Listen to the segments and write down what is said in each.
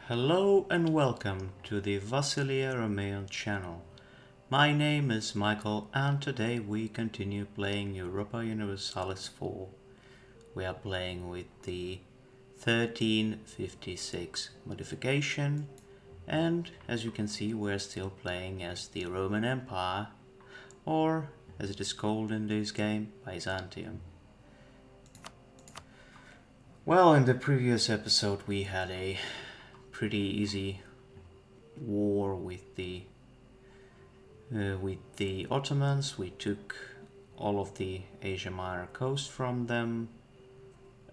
Hello and welcome to the Vasilia Romeo channel. My name is Michael and today we continue playing Europa Universalis 4. We are playing with the 1356 modification and as you can see we're still playing as the Roman Empire, or as it is called in this game, Byzantium. Well, in the previous episode we had a pretty easy war with the Ottomans. We took all of the Asia Minor coast from them.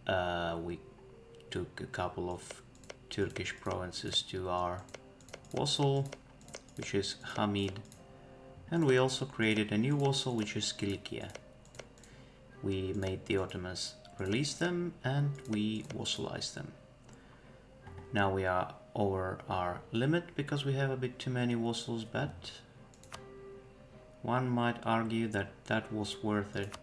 We took a couple of Turkish provinces to our vassal, which is Hamid, and we also created a new vassal, which is Kilikia. We made the Ottomans release them and we vassalized them. Now we are over our limit because we have a bit too many vassals, but one might argue that that was worth it.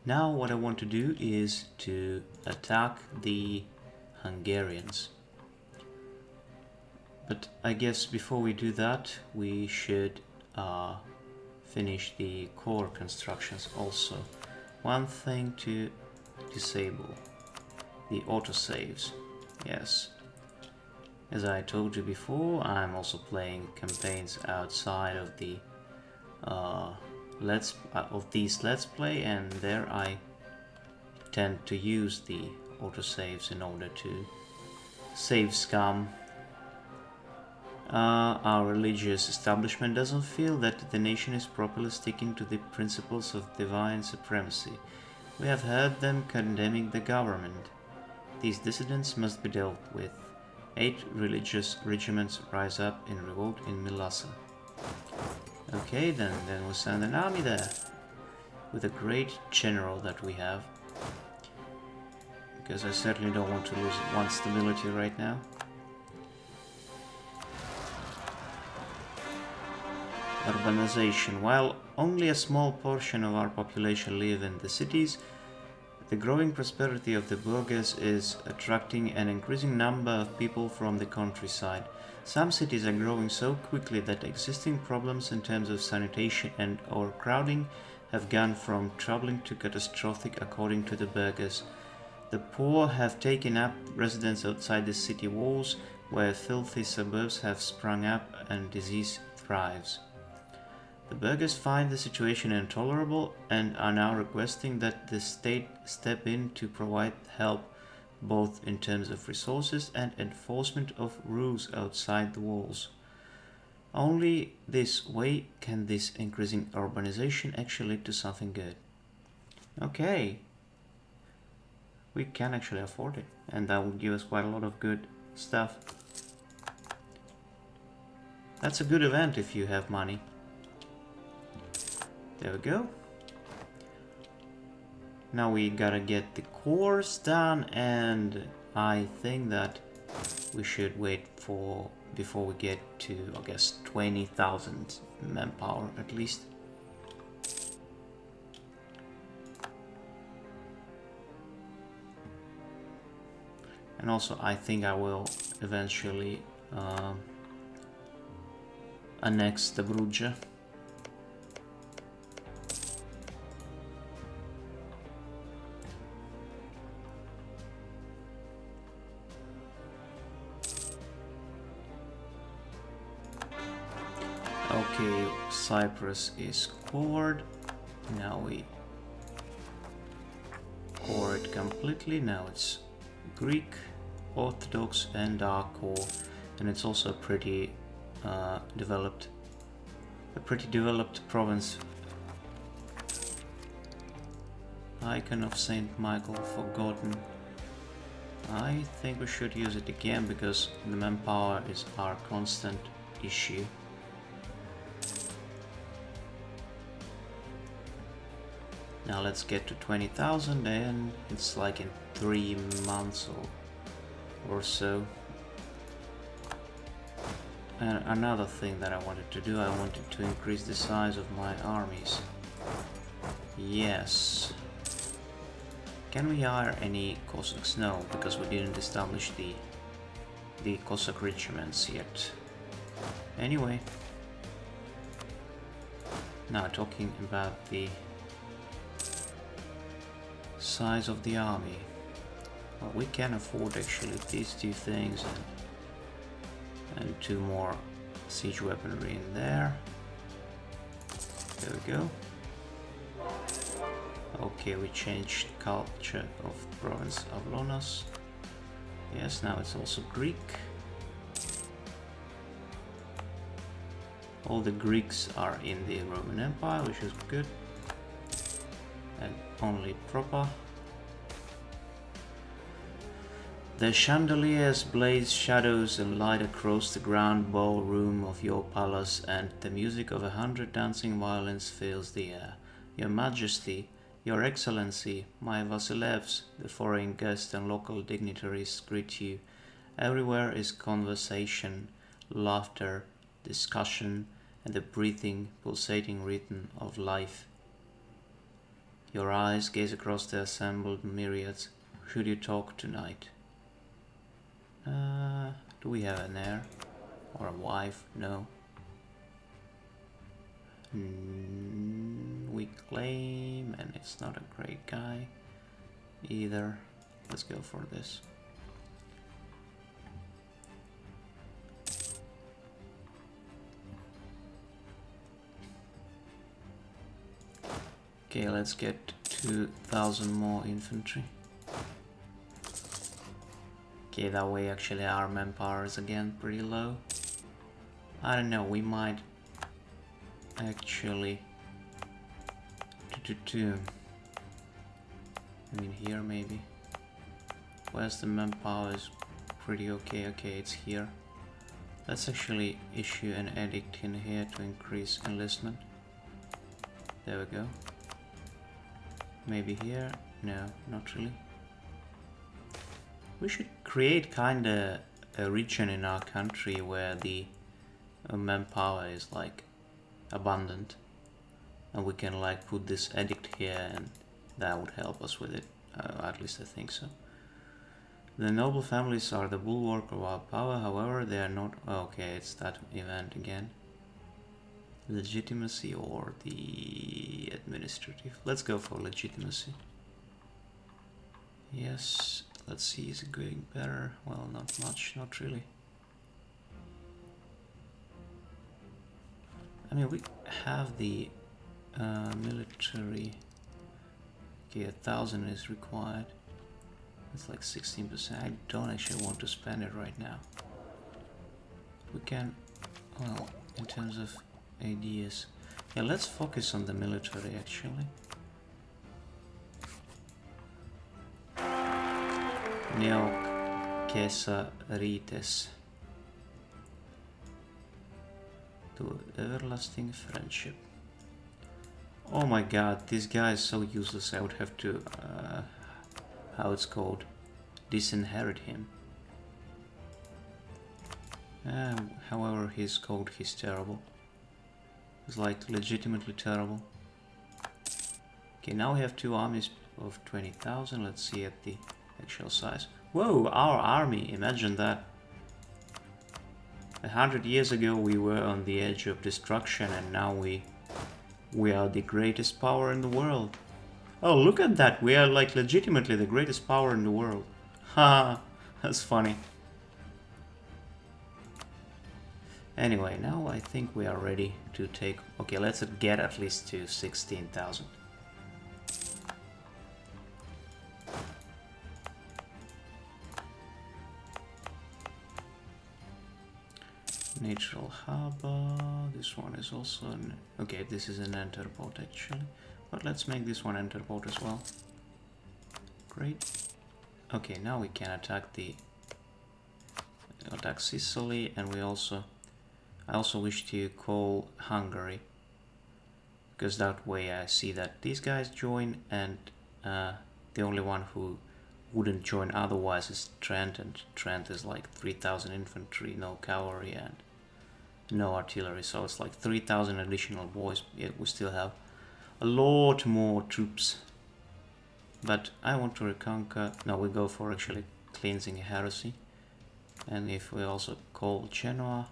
Now what I want to do is to attack the Hungarians. But I guess before we do that, we should finish the core constructions also. One thing to disable, the autosaves. Yes, as I told you before, I'm also playing campaigns outside of the these Let's Play, and there I tend to use the autosaves in order to save scum. Our religious establishment doesn't feel that the nation is properly sticking to the principles of divine supremacy. We have heard them condemning the government. These dissidents must be dealt with. 8 religious regiments rise up in revolt in Milasa. Okay, then we'll send an army there. With a great general that we have. Because I certainly don't want to lose one stability right now. Urbanization. While only a small portion of our population live in the cities, the growing prosperity of the Burgas is attracting an increasing number of people from the countryside. Some cities are growing so quickly that existing problems in terms of sanitation and overcrowding have gone from troubling to catastrophic according to the Burgas. The poor have taken up residence outside the city walls, where filthy suburbs have sprung up and disease thrives. The Burghers find the situation intolerable and are now requesting that the state step in to provide help, both in terms of resources and enforcement of rules outside the walls. Only this way can this increasing urbanization actually lead to something good. Okay, we can actually afford it, and that will give us quite a lot of good stuff. That's a good event if you have money. There we go. Now we gotta get the cores done, and I think that we should wait for before we get to, I guess, 20,000 manpower at least. And also I think I will eventually annex the Bruges. Okay, Cyprus is cored. Now we core it completely. Now it's Greek, Orthodox and Dark core, and it's also a pretty developed province. Icon of Saint Michael forgotten. I think we should use it again because the manpower is our constant issue. Now let's get to 20,000, and it's like in 3 months or so. And another thing that I wanted to do, I wanted to increase the size of my armies. Yes. Can we hire any Cossacks? No, because we didn't establish the the Cossack regiments yet. Anyway, now talking about the size of the army. Well, we can afford actually these two things and 2 more siege weaponry in there. There we go. Okay, we changed culture of province of Lonos. Yes, now it's also Greek. All the Greeks are in the Roman Empire, which is good. And only proper. The chandeliers blaze shadows and light across the grand ballroom of your palace, and the music of 100 dancing violins fills the air. Your Majesty, Your Excellency, my Vasilevs, the foreign guests and local dignitaries greet you. Everywhere is conversation, laughter, discussion, and the breathing, pulsating rhythm of life. Your eyes gaze across the assembled myriads. Should you talk tonight? Do we have an heir? Or a wife? No. We claim, and it's not a great guy either. Let's go for this. Okay, let's get 2,000 more infantry. Okay, that way actually our manpower is again pretty low. I don't know, we might actually I mean here maybe. Where's the manpower is pretty okay. Okay, it's here. Let's actually issue an edict in here to increase enlistment. There we go. Maybe here? No, not really. We should create kinda a region in our country where the manpower is like abundant, and we can like put this edict here, and that would help us with it. At least I think so. The noble families are the bulwark of our power, however they are not... Okay, it's that event again. Legitimacy or the administrative? Let's go for legitimacy. Yes. Let's see, is it going better? Well, not much, not really. I mean, we have the military. Okay, 1,000 is required. It's like 16%. I don't actually want to spend it right now. We can, well, in terms of ideas. Yeah, let's focus on the military actually. Neo Kesarites to everlasting friendship. Oh my god, this guy is so useless. I would have to, how it's called, disinherit him. However he's called, he's terrible. He's like legitimately terrible. Okay, now we have 2 armies of 20,000. Let's see at the actual size. Whoa, our army, imagine that. 100 years ago we were on the edge of destruction, and now we are the greatest power in the world. Oh, look at that, we are like legitimately the greatest power in the world. Haha, that's funny. Anyway, now I think we are ready to take... Okay, let's get at least to 16,000. Natural harbor. This one is also an... Okay, this is an enter port actually. But let's make this one enter port as well. Great. Okay, now we can attack Sicily, and I also wish to call Hungary, because that way I see that these guys join, and the only one who wouldn't join otherwise is Trent, and Trent is like 3,000 infantry, no cavalry and no artillery, so it's like 3,000 additional boys. Yeah, we still have a lot more troops. But I want to reconquer... No, we go for actually cleansing heresy. And if we also call Genoa,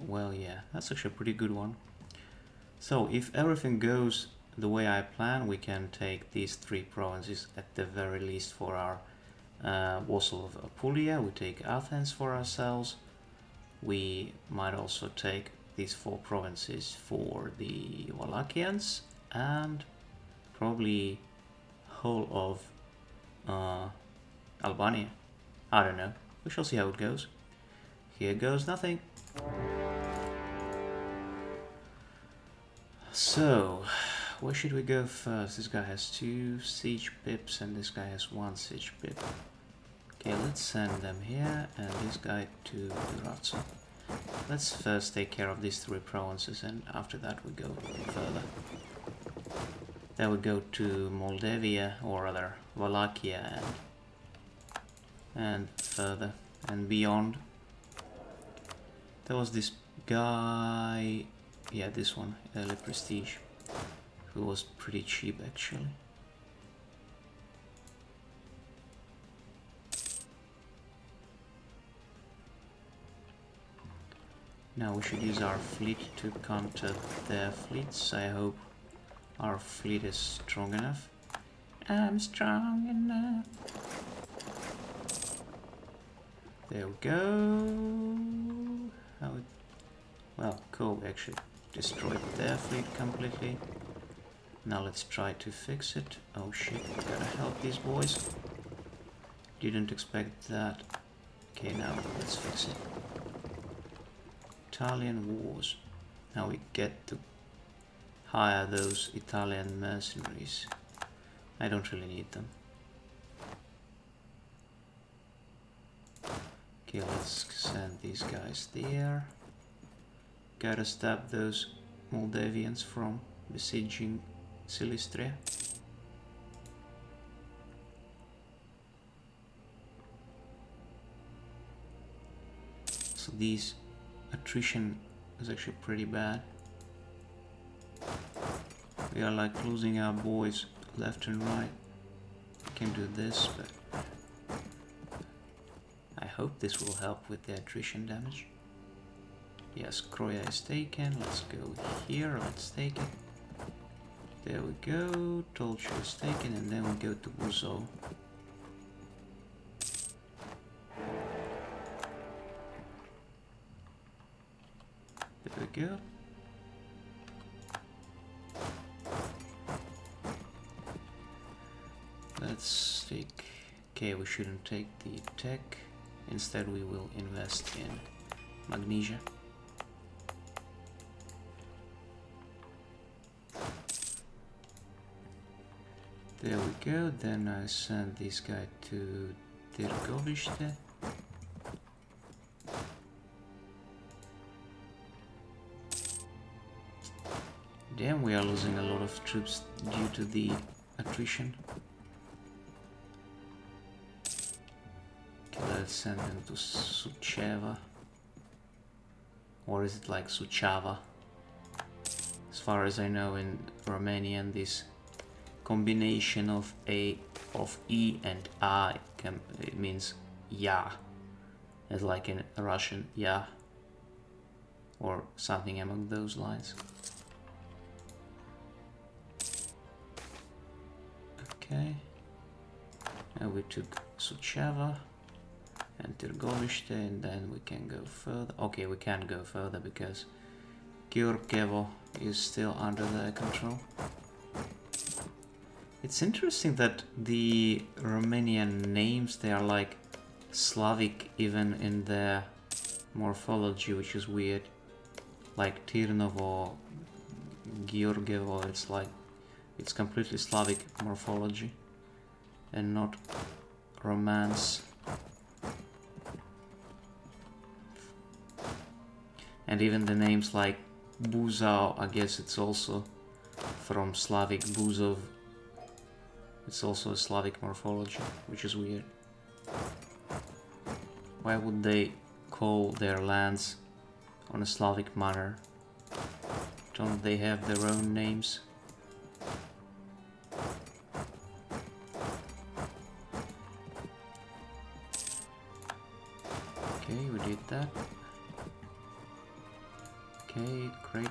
well, yeah, that's actually a pretty good one. So if everything goes the way I plan, we can take these 3 provinces at the very least for our vassal of Apulia. We take Athens for ourselves. We might also take these 4 provinces for the Wallachians, and probably whole of Albania. I don't know. We shall see how it goes. Here goes nothing. So, where should we go first? This guy has 2 siege pips and this guy has 1 siege pip. Okay, let's send them here and this guy to Durazzo. Let's first take care of these 3 provinces and after that we go further. Then we go to Moldavia, or rather Wallachia, and further and beyond. There was this guy, yeah, this one, early prestige, who was pretty cheap actually. Now we should use our fleet to counter their fleets. I hope our fleet is strong enough. I'm strong enough. There we go. How it... Well, cool, we actually destroyed their fleet completely. Now let's try to fix it. Oh shit, we gotta help these boys. Didn't expect that. Okay, now let's fix it. Italian wars. Now we get to hire those Italian mercenaries. I don't really need them. Okay, let's send these guys there. Gotta stop those Moldavians from besieging Silistria. So these attrition is actually pretty bad. We are like losing our boys left and right. We can do this, but I hope this will help with the attrition damage. Yes, Croya is taken. Let's go here. Let's take it. There we go. Tolcho is taken, and then we go to Buzău. There we go. Let's take... Okay, we shouldn't take the tech. Instead we will invest in magnesia. There we go. Then I send this guy to Târgoviște. Damn, we are losing a lot of troops due to the attrition. Okay, let's send them to Suceava. Or is it like Suceava? As far as I know, in Romanian, this combination of E and I it means ya. It's like in Russian ya. Or something among those lines. Okay, now we took Suceava and Târgoviște, and then we can go further. Okay, we can't go further because Gheorghevo is still under their control. It's interesting that the Romanian names, they are like Slavic even in their morphology, which is weird. Like Tirnovo, Gheorghevo, it's like it's completely Slavic morphology and not Romance. And even the names like Buzău, I guess it's also from Slavic Buzov. It's also a Slavic morphology, which is weird. Why would they call their lands on a Slavic manner? Don't they have their own names? delete that. Okay, great.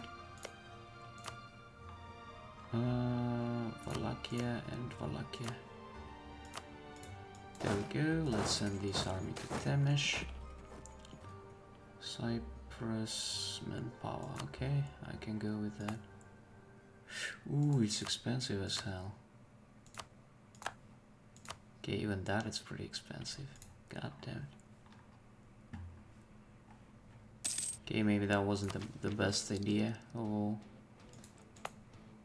Wallachia and Wallachia. There we go. Let's send this army to Temesh. Cyprus manpower. Okay, I can go with that. Ooh, it's expensive as hell. Okay, even that is pretty expensive. God damn it. Okay, maybe that wasn't the best idea. Oh.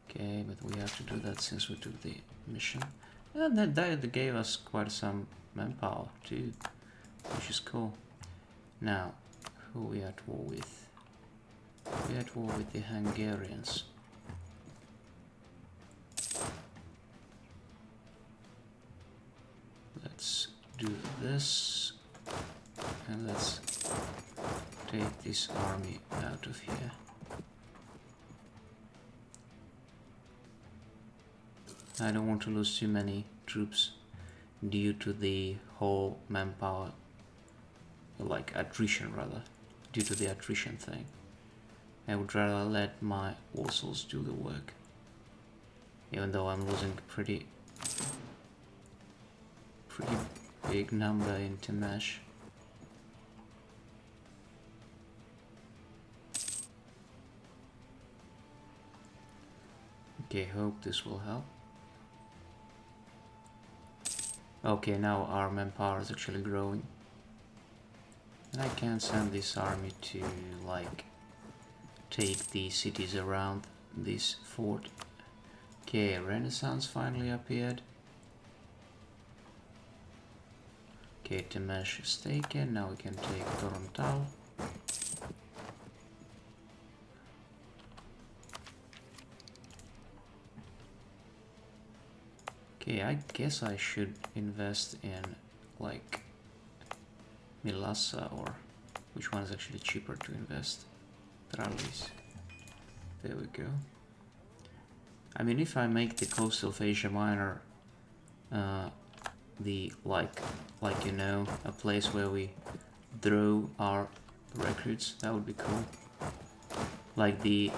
Okay, but we have to do that since we took the mission. And that gave us quite some manpower too, which is cool. Now, who are we at war with? We're at war with the Hungarians. Let's do this, and let's take this army out of here. I don't want to lose too many troops due to the whole manpower, like attrition rather, due to the attrition thing. I would rather let my vassals do the work, even though I'm losing pretty big number in Temesh. Okay, hope this will help. Okay, now our manpower is actually growing. And I can send this army to, like, take the cities around this fort. Okay, Renaissance finally appeared. Okay, Temesh is taken. Now we can take Torontal. Okay, I guess I should invest in, like, Milassa, or which one is actually cheaper to invest? Trallis. There we go. I mean, if I make the coast of Asia Minor the like you know, a place where we draw our recruits, that would be cool. Like the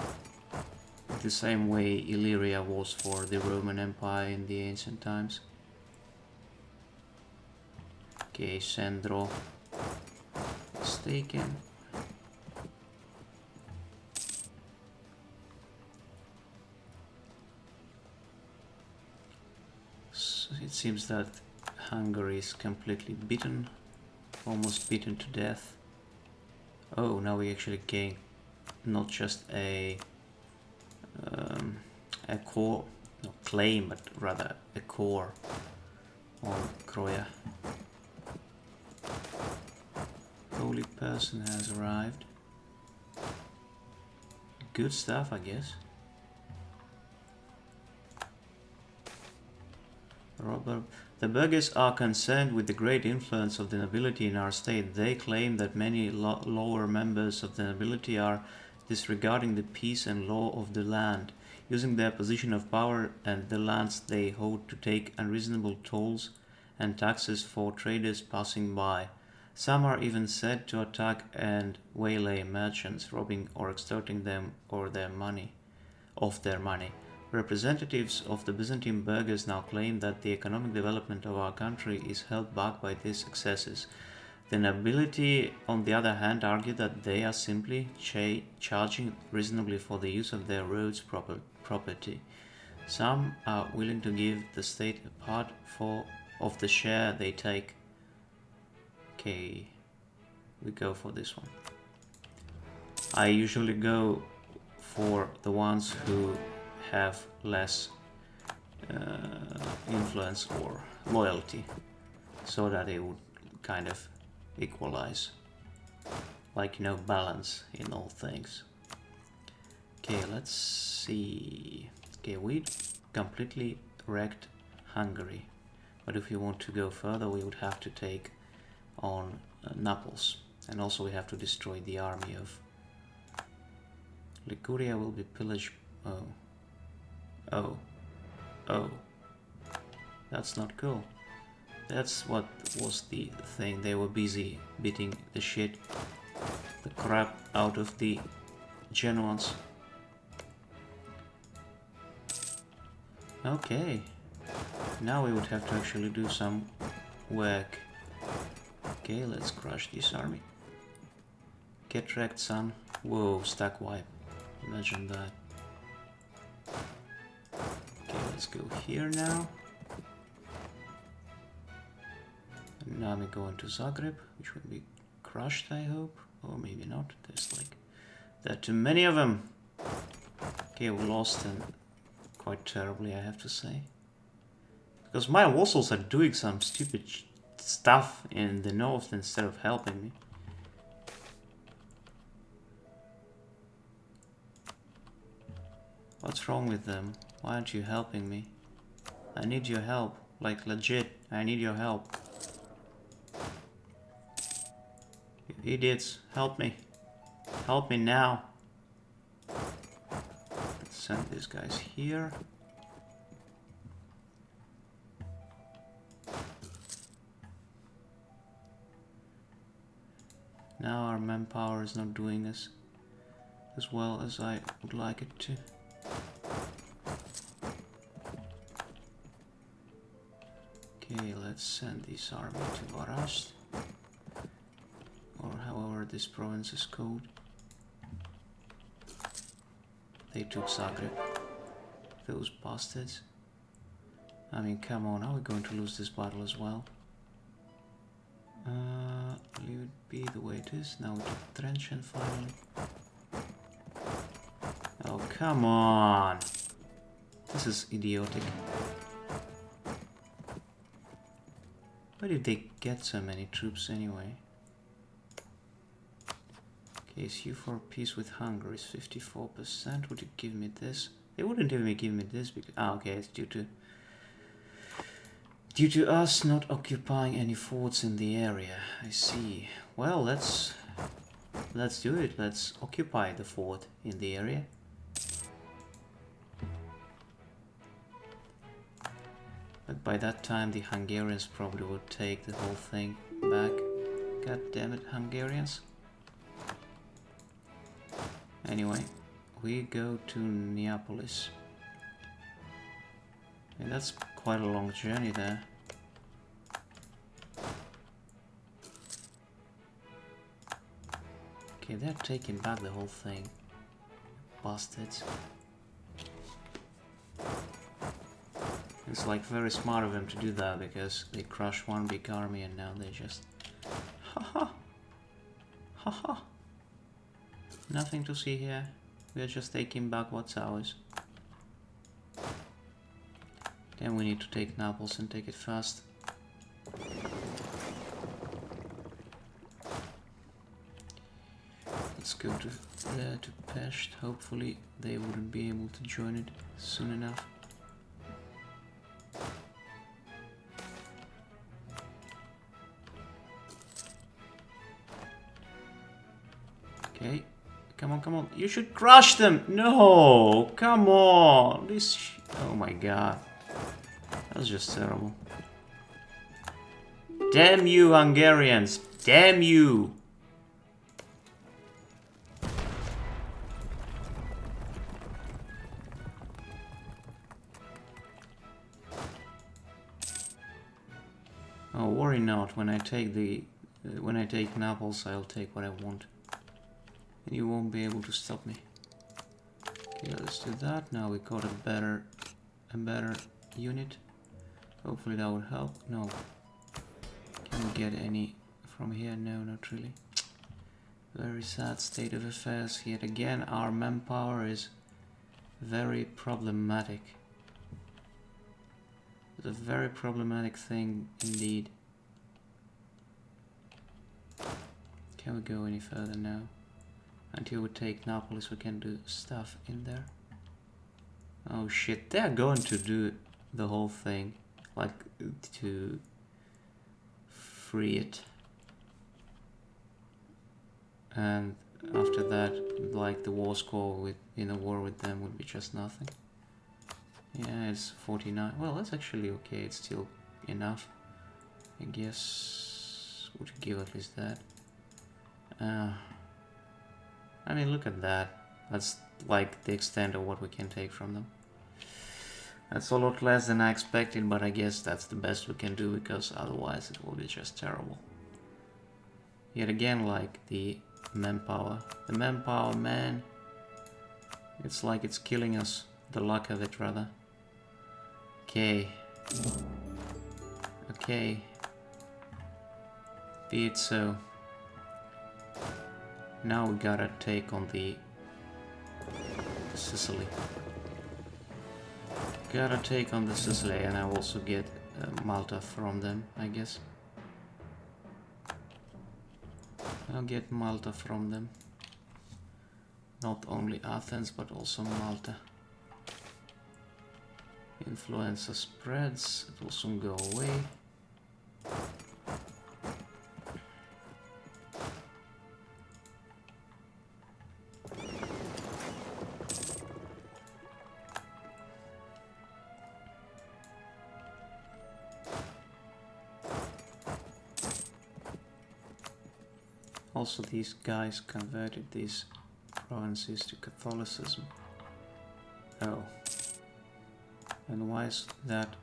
same way Illyria was for the Roman Empire in the ancient times. Okay, Sandro is taken. So it seems that Hungary is completely beaten, almost beaten to death. Oh, now we actually gain not just a core, no claim, but rather a core on Croya. Holy person has arrived. Good stuff, I guess. Robert. The burghers are concerned with the great influence of the nobility in our state. They claim that many lower members of the nobility are disregarding the peace and law of the land, using their position of power and the lands they hold to take unreasonable tolls and taxes for traders passing by. Some are even said to attack and waylay merchants, robbing or extorting them or their money, of their money. Representatives of the Byzantine burghers now claim that the economic development of our country is held back by these excesses. The nobility, on the other hand, argue that they are simply charging reasonably for the use of their roads property. Some are willing to give the state a part of the share they take. Okay, we go for this one. I usually go for the ones who have less influence or loyalty, so that they would kind of equalize, like, you know, balance in all things. Okay, let's see. Okay, we completely wrecked Hungary, but if we want to go further, we would have to take on Naples, and also we have to destroy the army of Liguria. Will be pillaged. Oh, that's not cool. That's what was the thing. They were busy beating the crap out of the Genoans. Okay. Now we would have to actually do some work. Okay, let's crush this army. Get wrecked, son. Whoa, stack wipe. Imagine that. Okay, let's go here now. And now we go into Zagreb, which will be crushed, I hope. Or maybe not. There's like... there are too many of them. Okay, we lost them quite terribly, I have to say. Because my vassals are doing some stupid stuff in the north instead of helping me. What's wrong with them? Why aren't you helping me? I need your help. Like legit, I need your help. You idiots, help me. Help me now. Let's send these guys here. Now our manpower is not doing this as well as I would like it to. Okay, let's send this army to Varast, or however this province is called. They took Zagreb, those bastards. I mean, come on, are we going to lose this battle as well? Leave it be the way it is. Now we took Trenchen finally. Oh, come on! This is idiotic. Where did they get so many troops anyway? Okay, is EU4 peace with Hungary is 54%. Would you give me this? They wouldn't even give me this because... ah, okay, it's due to us not occupying any forts in the area. I see. Well, let's do it. Let's occupy the fort in the area. But by that time the Hungarians probably would take the whole thing back. God damn it, Hungarians. Anyway, we go to Neapolis. And that's quite a long journey there. Okay, they're taking back the whole thing. Bastards. It's like very smart of them to do that because they crushed one big army and now they just... haha! Haha! Nothing to see here. We are just taking back what's ours. Then we need to take Naples and take it fast. Let's go to Pest. Hopefully they wouldn't be able to join it soon enough. Okay, come on, come on. You should crush them! No! Come on! Oh my god. That's just terrible. Damn you, Hungarians! Damn you! Oh, worry not. When I take Naples, I'll take what I want. And you won't be able to stop me. Okay, let's do that. Now we got a better unit. Hopefully that will help. No. Can we get any from here? No, not really. Very sad state of affairs. Yet again, our manpower is very problematic. It's a very problematic thing indeed. Can we go any further now? Until we take Naples, we can do stuff in there. Oh shit, they're going to do the whole thing. Like, to free it. And after that, like, the war score in a war with them would be just nothing. Yeah, it's 49. Well, that's actually okay, it's still enough. I guess would give at least that. I mean, look at that. That's like the extent of what we can take from them. That's a lot less than I expected, but I guess that's the best we can do, because otherwise it will be just terrible. Yet again, like the manpower. The manpower, man, it's like it's killing us. The luck of it, rather. Okay. Okay. Be it so. Now we gotta take on the Sicily. Gotta take on the Sicily, and I also get Malta from them, I guess. I'll get Malta from them. Not only Athens, but also Malta. Influenza spreads, it will soon go away. Also, these guys converted these provinces to Catholicism. Oh. And why is that?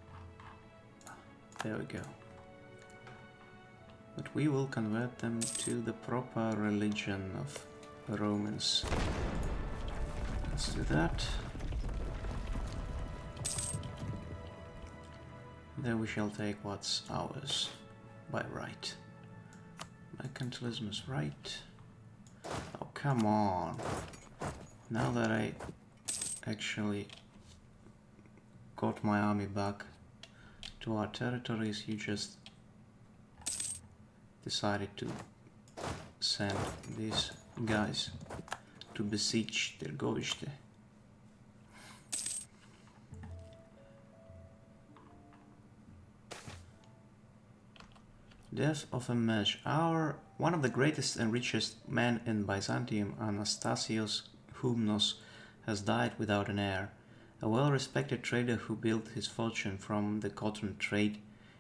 There we go. But we will convert them to the proper religion of the Romans. Let's do that. Then we shall take what's ours by right. Mercantilism is right. Oh, come on. Now that I actually got my army back to our territories, you just decided to send these guys to besiege Târgoviște. Death of a mage. One of the greatest and richest men in Byzantium, Anastasios Humnos, has died without an heir. A well-respected trader who built his fortune from the cotton trade,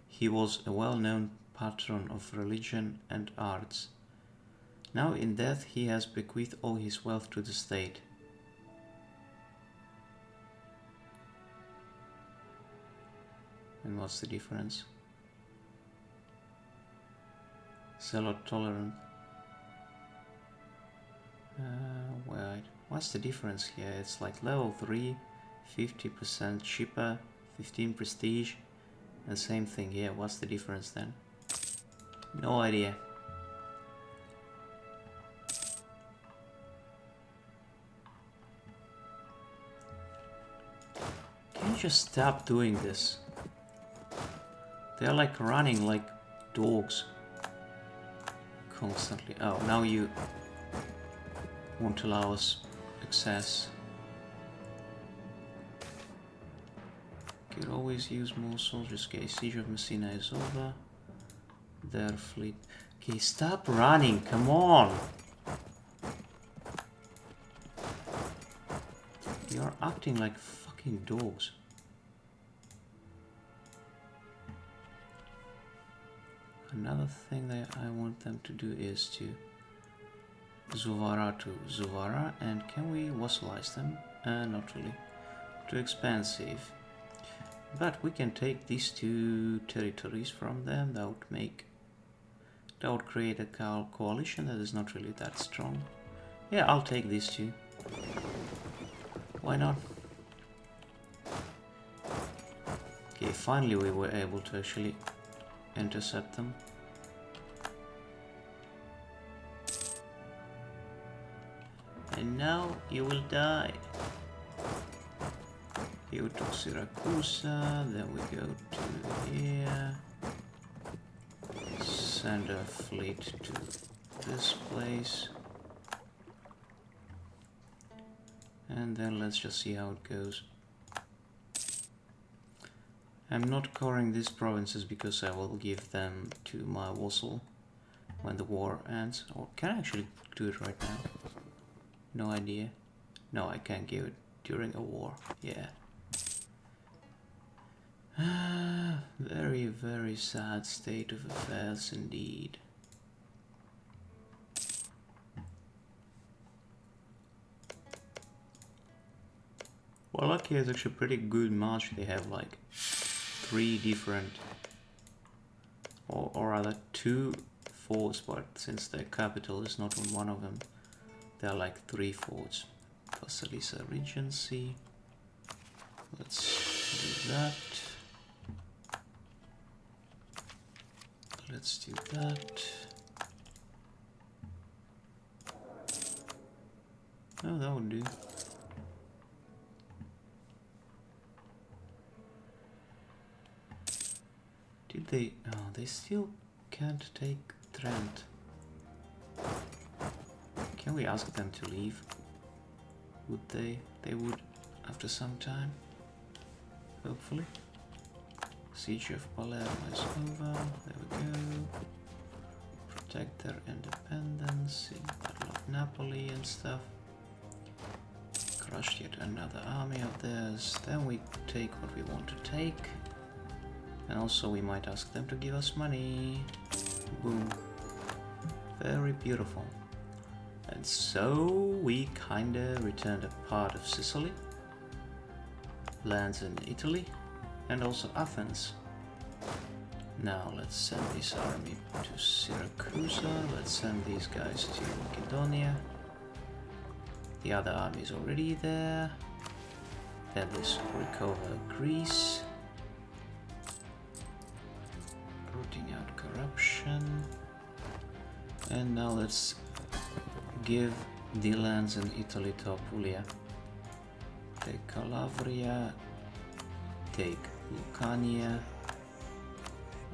he was a well-known patron of religion and arts. Now in death he has bequeathed all his wealth to the state. And what's the difference? Zealot tolerant. Wait, what's the difference here? It's like level 3, 50% cheaper, 15 prestige, and same thing here. What's the difference then? No idea. Can you just stop doing this? They're like running like dogs. Constantly. Oh, now you won't allow us access. Could always use more soldiers. Okay, siege of Messina is over. Their fleet. Okay, stop running, come on! You're acting like fucking dogs. Another thing that I want them to do is to Zuvara to Zuvara, and can we vassalize them? Not really. Too expensive. But we can take these two territories from them. That would create a coalition that is not really that strong. Yeah, I'll take these two. Why not? Okay, finally we were able to actually intercept them. And now you will die. You took Siracusa, then we go to here. Send a fleet to this place. And then let's just see how it goes. I'm not coring these provinces because I will give them to my vassal when the war ends. Or can I actually do it right now? No idea. No, I can't give it during a war. Yeah. Very, very sad state of affairs indeed. Wallachia is actually a pretty good march. They have like 3 different, or rather 2 forts, but since their capital is not on one of them, there are like 3 forts. Vassals Regency. Let's do that. Let's do that. Oh, that would do. Did they? Oh, they still can't take Trent. Can we ask them to leave? Would they? They would after some time. Hopefully. Siege of Palermo is over. There we go. Protect their independence in Battle of Napoli and stuff. Crushed yet another army of theirs. Then we take what we want to take. And also we might ask them to give us money. Boom. Very beautiful. And so we kinda returned a part of Sicily. Lands in Italy. And also Athens. Now let's send this army to Syracuse. Let's send these guys to Macedonia. The other army is already there. Then let's recover Greece. Rooting out corruption. And now let's give the lands in Italy to Apulia. Take Calabria. Take Lucania.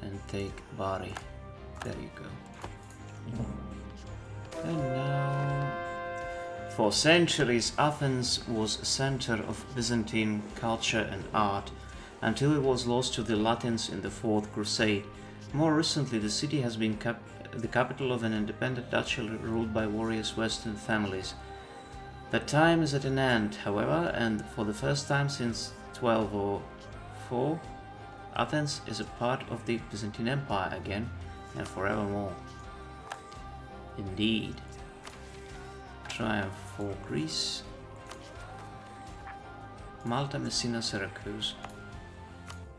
And take Bari. There you go. And now... For centuries, Athens was a center of Byzantine culture and art, until it was lost to the Latins in the Fourth Crusade. More recently, the city has been the capital of an independent duchy ruled by warriors Western families. That time is at an end, however, and for the first time since 1204, Athens is a part of the Byzantine Empire again, and forevermore. Indeed. Triumph for Greece. Malta, Messina, Syracuse.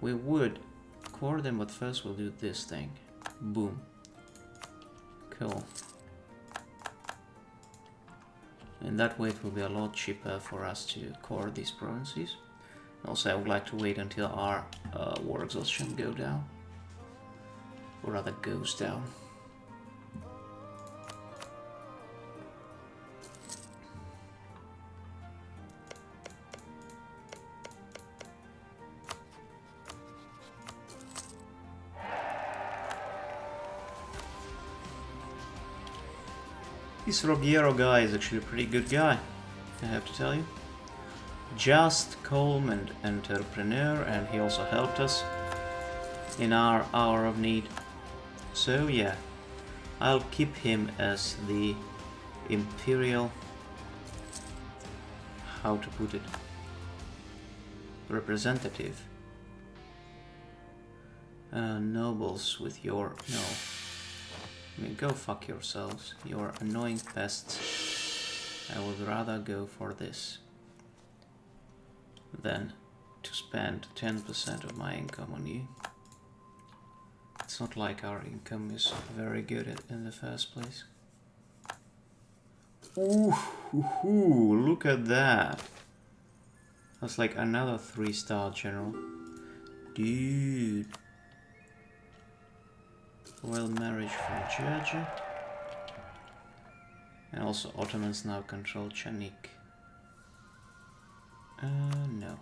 We would core them, but first we'll do this thing. Boom. Cool. In that way it will be a lot cheaper for us to core these provinces. Also, I would like to wait until our war exhaustion go down. Or rather goes down. This Ruggiero guy is actually a pretty good guy, I have to tell you. Just, calm and entrepreneur, and he also helped us in our hour of need. So yeah, I'll keep him as the imperial, how to put it, representative. Nobles with your... no. I mean, go fuck yourselves, you're annoying pests. I would rather go for this than to spend 10% of my income on you. It's not like our income is very good in the first place. Ooh, look at that. That's like another 3-star general. Dude. Royal marriage from Georgia. And also Ottomans now control Chanik. No.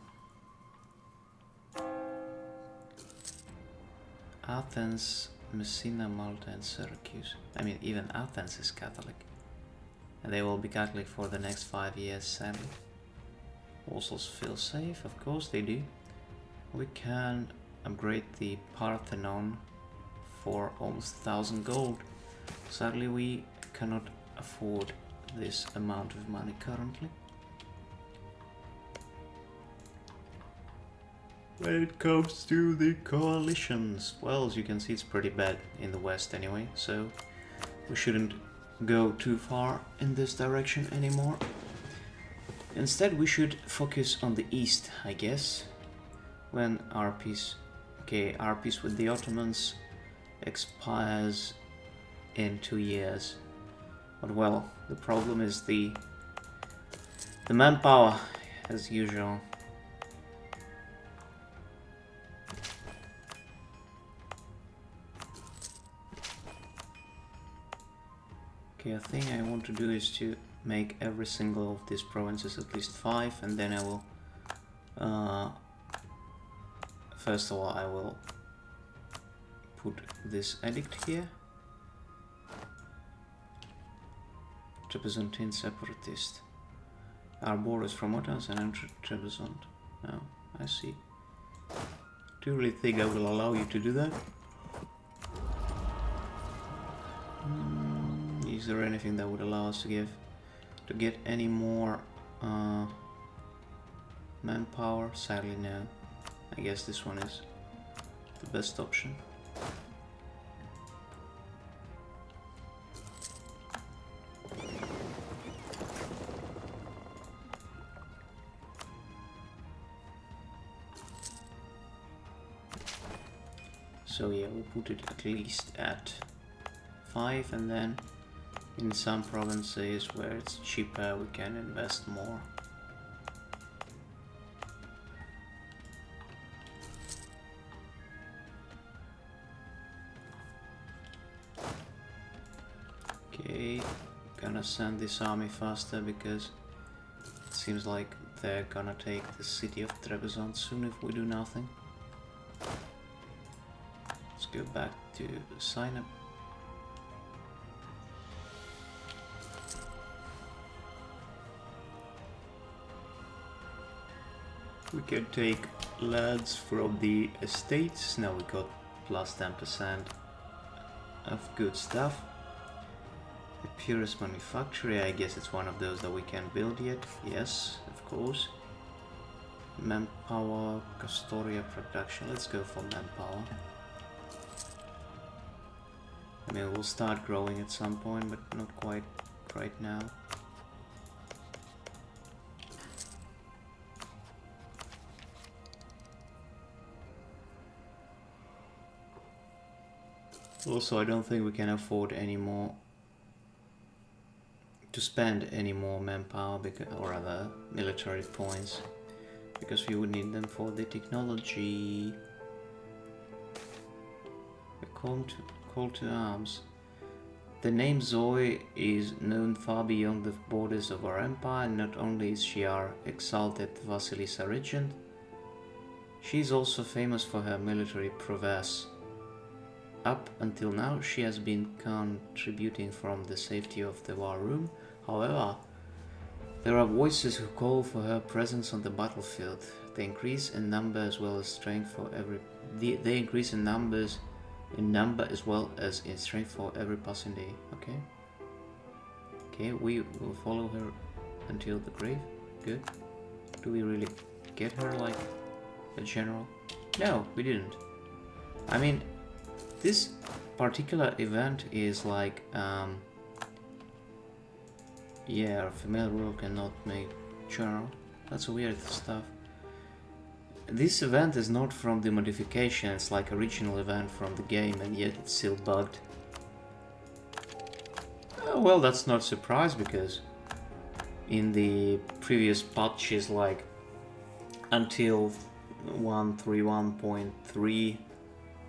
Athens, Messina, Malta and Syracuse. I mean, even Athens is Catholic. And they will be Catholic for the next 5 years, sadly. Warsaws feel safe, of course they do. We can upgrade the Parthenon for almost 1,000 gold. Sadly, we cannot afford this amount of money currently. when it comes to the coalitions. Well, as you can see, it's pretty bad in the west anyway, so we shouldn't go too far in this direction anymore. Instead, we should focus on the east, I guess, when our peace with the Ottomans expires in 2 years. But well, the problem is the manpower, as usual. Okay, a thing I want to do is to make every single of these provinces at least 5, and then I will first of all I will put this edict here. To Byzantine separatist. Our borders from Ottomans and Trebizond. Oh, I see. Do you really think I will allow you to do that? Is there anything that would allow us to get any more manpower? Sadly, no. I guess this one is the best option. So yeah, we'll put it at least at 5, and then in some provinces where it's cheaper we can invest more. Okay, gonna send this army faster because it seems like they're gonna take the city of Trebizond soon if we do nothing. Let's go back to sign up. We can take lads from the estates. Now we got plus 10% of good stuff. The purest manufactory, I guess it's one of those that we can't build yet. Yes, of course. Manpower, Castoria production. Let's go for manpower. I mean, we'll start growing at some point, but not quite right now. Also, I don't think we can afford anymore to spend any more manpower, or rather military points, because we would need them for the technology. A call to arms. The name Zoe is known far beyond the borders of our empire. Not only is she our exalted Vasilisa regent, she is also famous for her military prowess. Up until now, she has been contributing from the safety of the war room. However, there are voices who call for her presence on the battlefield. They increase in number as well as strength for every. They increase in number as well as in strength for every passing day. Okay. Okay, we will follow her until the grave. Good. Do we really get her like a general? No, we didn't. I mean, this particular event is like, yeah, a female ruler cannot make general. That's weird stuff. This event is not from the modification, it's like original event from the game, and yet it's still bugged. Well, that's not a surprise, because in the previous patches, like until 131.3,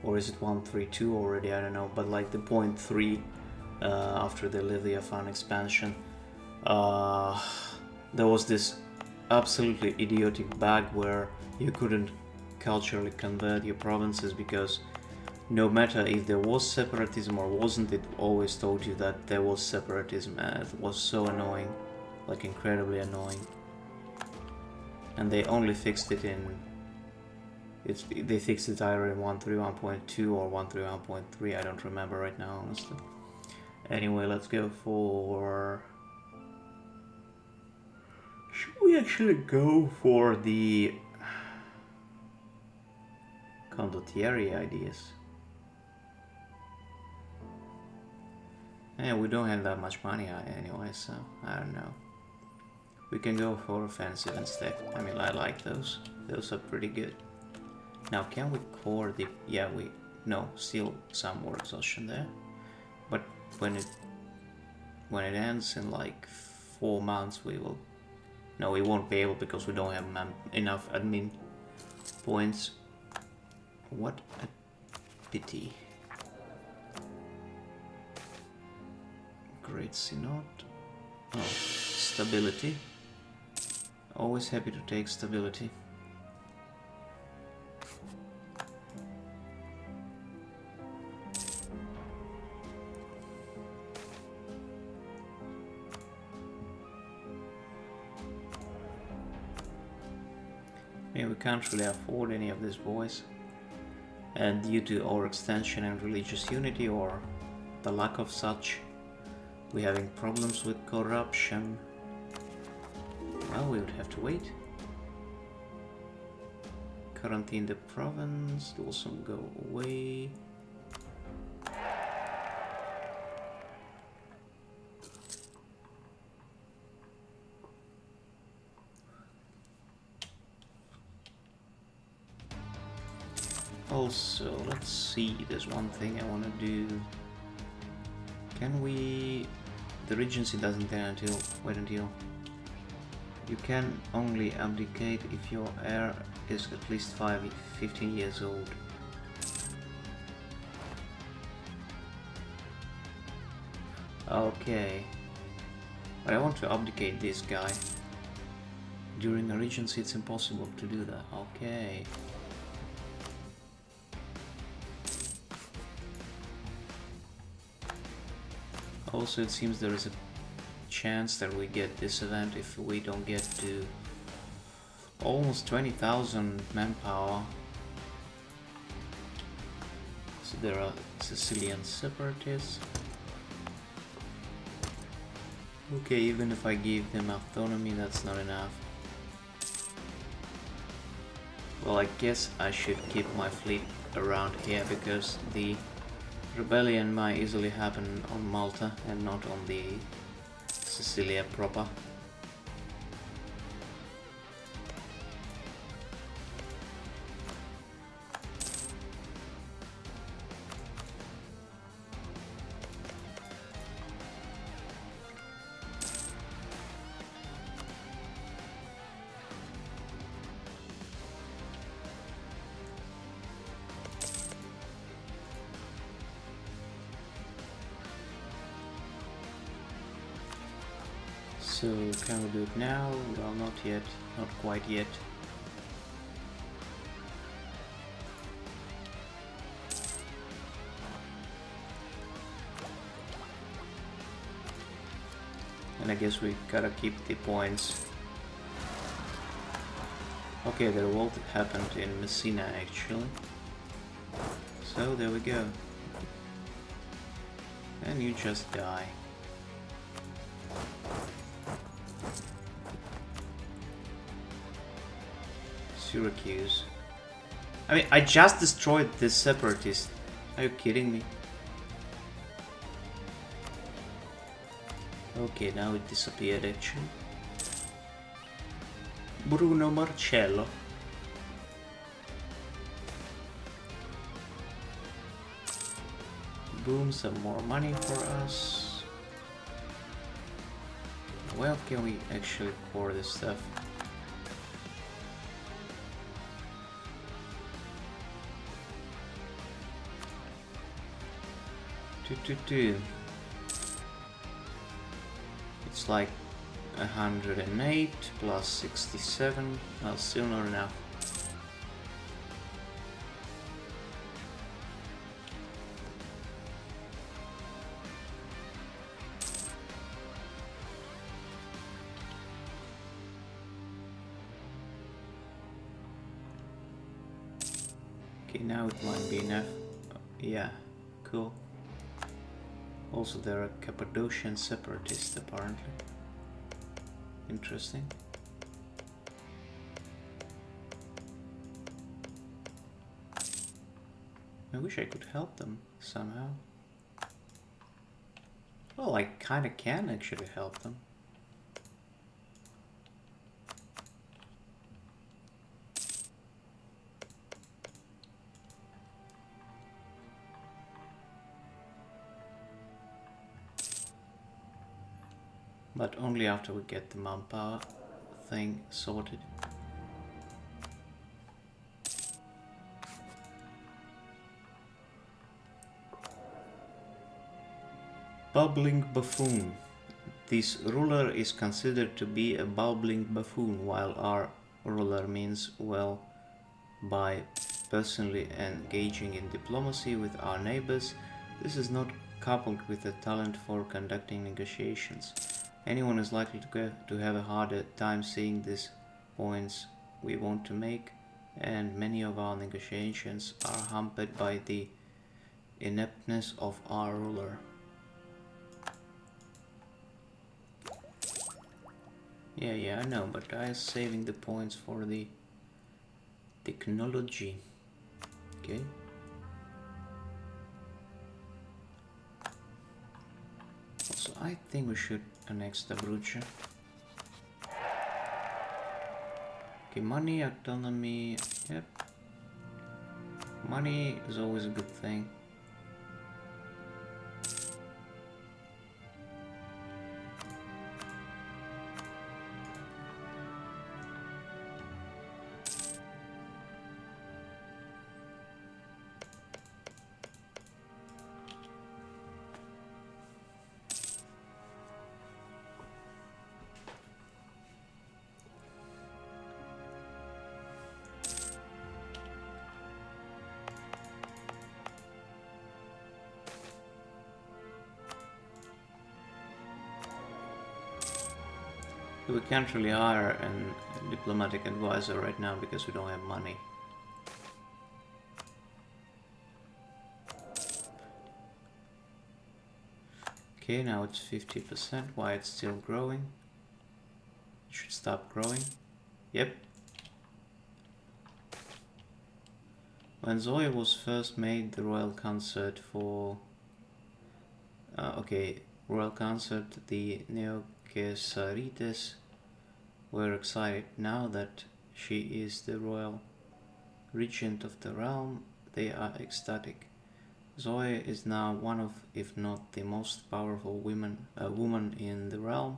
or is it 132 already, I don't know, but like the 0.3 after the Leviathan expansion, there was this absolutely idiotic bug where you couldn't culturally convert your provinces, because no matter if there was separatism or wasn't, it always told you that there was separatism, and it was so annoying, like incredibly annoying. And they only fixed it in... they fixed it either in 131.2 or 131.3, I don't remember right now, honestly. Anyway, let's go for... Should we actually go for the condottieri ideas. Yeah, we don't have that much money anyway, so I don't know. We can go for offensive instead. I mean, I like those. Those are pretty good. Now, can we core the... Yeah, we... No, still some more exhaustion there. But when it ends in like 4 months, we will... No, we won't be able because we don't have enough admin points. What a pity. Great Synod. Oh, stability. Always happy to take stability. Yeah, we can't really afford any of these boys. And due to our extension and religious unity, or the lack of such, we're having problems with corruption. Well, we would have to wait. Quarantine the province, also go away. Also, let's see, there's one thing I want to do. Can we... The regency doesn't end until... Wait until... You can only abdicate if your heir is at least 15 years old. Okay. But I want to abdicate this guy. During a regency it's impossible to do that. Okay. Also, it seems there is a chance that we get this event if we don't get to almost 20,000 manpower. So there are Sicilian separatists. Okay, even if I give them autonomy, that's not enough. Well, I guess I should keep my fleet around here because the rebellion might easily happen on Malta and not on the Sicilia proper. So, can we do it now? Well, not yet. Not quite yet. And I guess we gotta keep the points. Okay, the revolt happened in Messina actually. So, there we go. And you just die. Syracuse. I mean, I just destroyed this separatist. Are you kidding me? Okay, now it disappeared actually. Bruno Marcello. Boom, some more money for us. Where can we actually pour this stuff? It's like 108 plus 67. Well, still not enough. Okay, now it might be enough. Yeah, cool. Also, there are Cappadocian separatists, apparently. Interesting. I wish I could help them somehow. Well, I kinda can actually help them. But only after we get the manpower thing sorted. Bubbling buffoon. This ruler is considered to be a bubbling buffoon, while our ruler means well by personally engaging in diplomacy with our neighbors. This is not coupled with a talent for conducting negotiations. Anyone is likely to have a harder time seeing these points we want to make, and many of our negotiations are hampered by the ineptness of our ruler. Yeah, I know, but I am saving the points for the technology. Okay. Also, I think we should annex the Brucia. Okay, money, autonomy, yep. Money is always a good thing. We can't really hire a diplomatic advisor right now because we don't have money. Okay, now it's 50%. Why it's still growing? It should stop growing. Yep. When Zoe was first made the royal consort for... royal consort, the Neo-Caesarites were excited. Now that she is the royal regent of the realm, they are ecstatic. Zoe is now one of, if not the most powerful woman in the realm,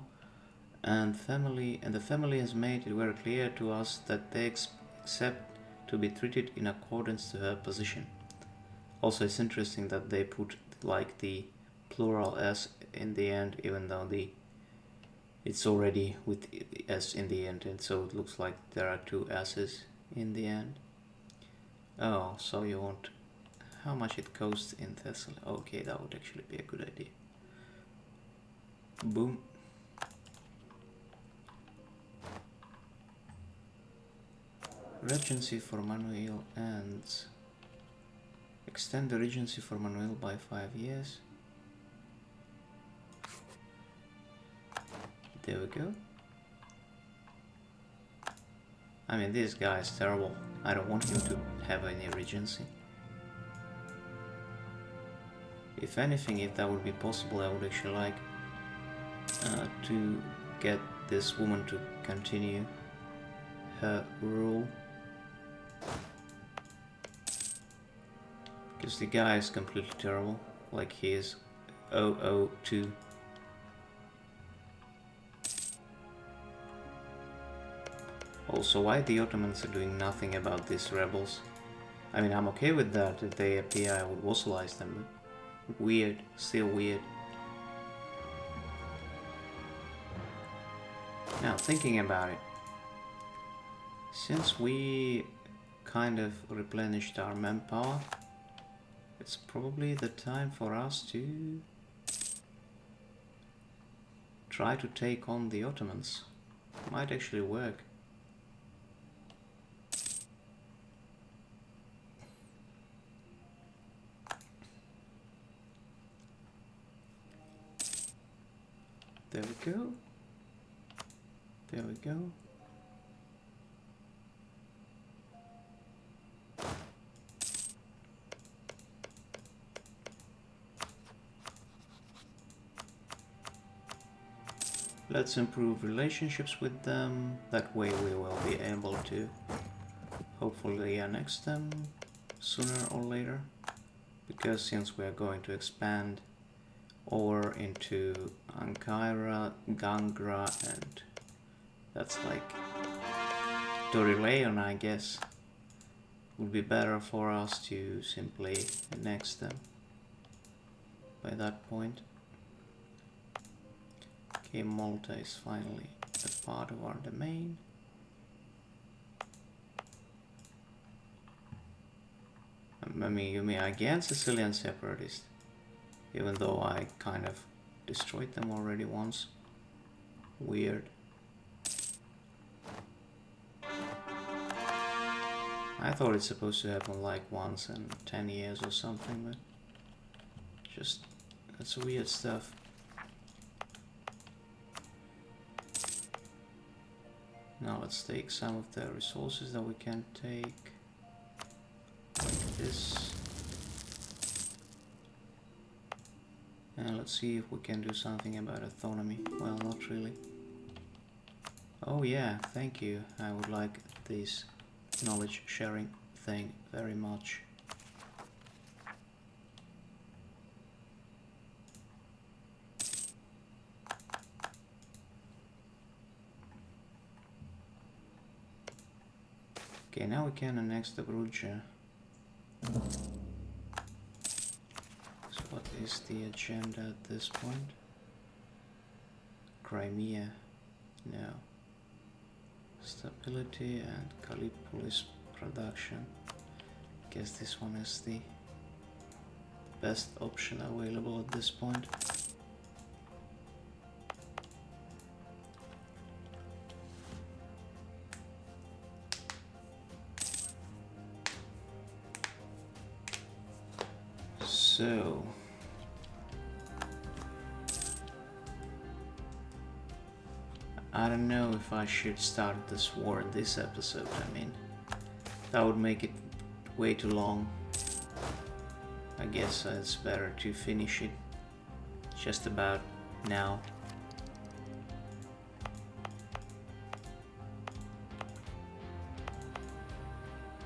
and the family has made it very clear to us that they accept to be treated in accordance to her position. Also, it's interesting that they put like the plural s in the end, even though it's already with s in the end, and so it looks like there are two s's in the end. Oh, so you want how much it costs in Thessaly? Okay, that would actually be a good idea. Boom. Regency for Manuel ends. Extend the regency for Manuel by 5 years. There we go. I mean, this guy is terrible. I don't want him to have any regency. If anything, if that would be possible, I would actually like to get this woman to continue her rule. Because the guy is completely terrible. Like he is 002. Also, why the Ottomans are doing nothing about these rebels? I mean, I'm okay with that. If they appear, I would vassalize them. But weird. Still weird. Now, thinking about it. Since we kind of replenished our manpower, it's probably the time for us to try to take on the Ottomans. Might actually work. There we go. There we go. Let's improve relationships with them. That way we will be able to hopefully annex them sooner or later. Because since we are going to expand over into Ankara, Gangra, and that's like Dorileon, I guess, would be better for us to simply annex them by that point. Okay, Malta is finally a part of our domain. I mean, you mean against Sicilian separatists, even though I kind of destroyed them already once. Weird. I thought it's supposed to happen like once in 10 years or something, but just, that's weird stuff. Now let's take some of the resources that we can take, like this. And let's see if we can do something about autonomy. Well, not really. Oh yeah, thank you. I would like this knowledge sharing thing very much. Okay, now we can annex the Bruges. So what is the agenda at this point? Crimea? No. Stability and Callipolis production. Guess this one is the best option available at this point. So I don't know if I should start this war in this episode. I mean, that would make it way too long. I guess it's better to finish it just about now.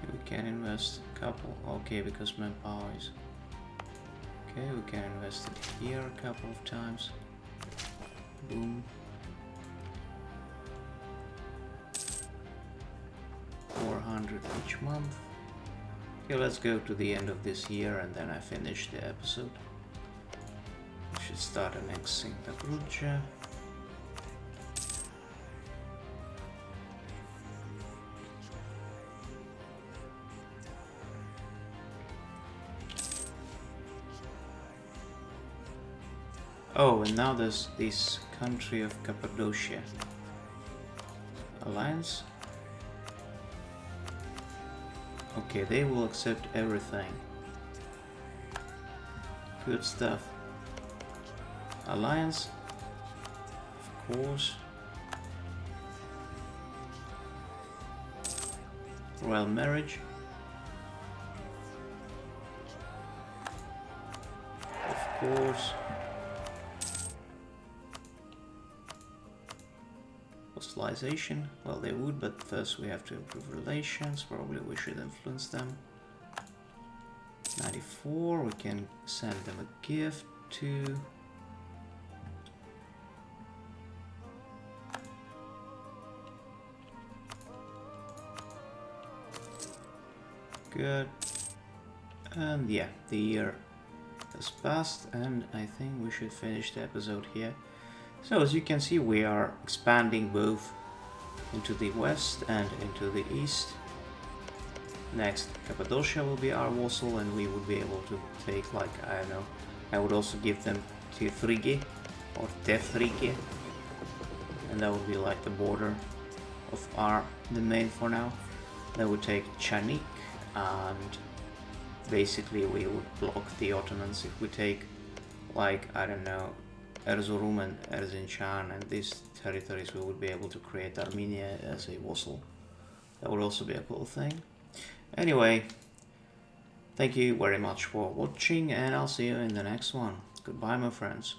We can invest a couple. Okay, because manpower is... Okay, we can invest it here a couple of times. Boom. 400 each month. Okay, let's go to the end of this year and then I finish the episode. We should start annexing the Bruges. Oh, and now there's this country of Cappadocia. Alliance? Okay, they will accept everything. Good stuff. Alliance? Of course. Royal marriage? Of course. Hostilization? Well, they would, but first we have to improve relations. Probably we should influence them. 94, we can send them a gift to... Good. And yeah, the year has passed and I think we should finish the episode here. So as you can see, we are expanding both into the west and into the east. Next, Cappadocia will be our vassal and we would be able to take, like, I don't know, I would also give them to Frigi or Tefrigi, and that would be like the border of our domain for now. Then we take Chanik and basically we would block the Ottomans if we take, like, I don't know, Erzurum and Erzincan and these territories. We would be able to create Armenia as a vassal. That would also be a cool thing. Anyway, thank you very much for watching and I'll see you in the next one. Goodbye, my friends.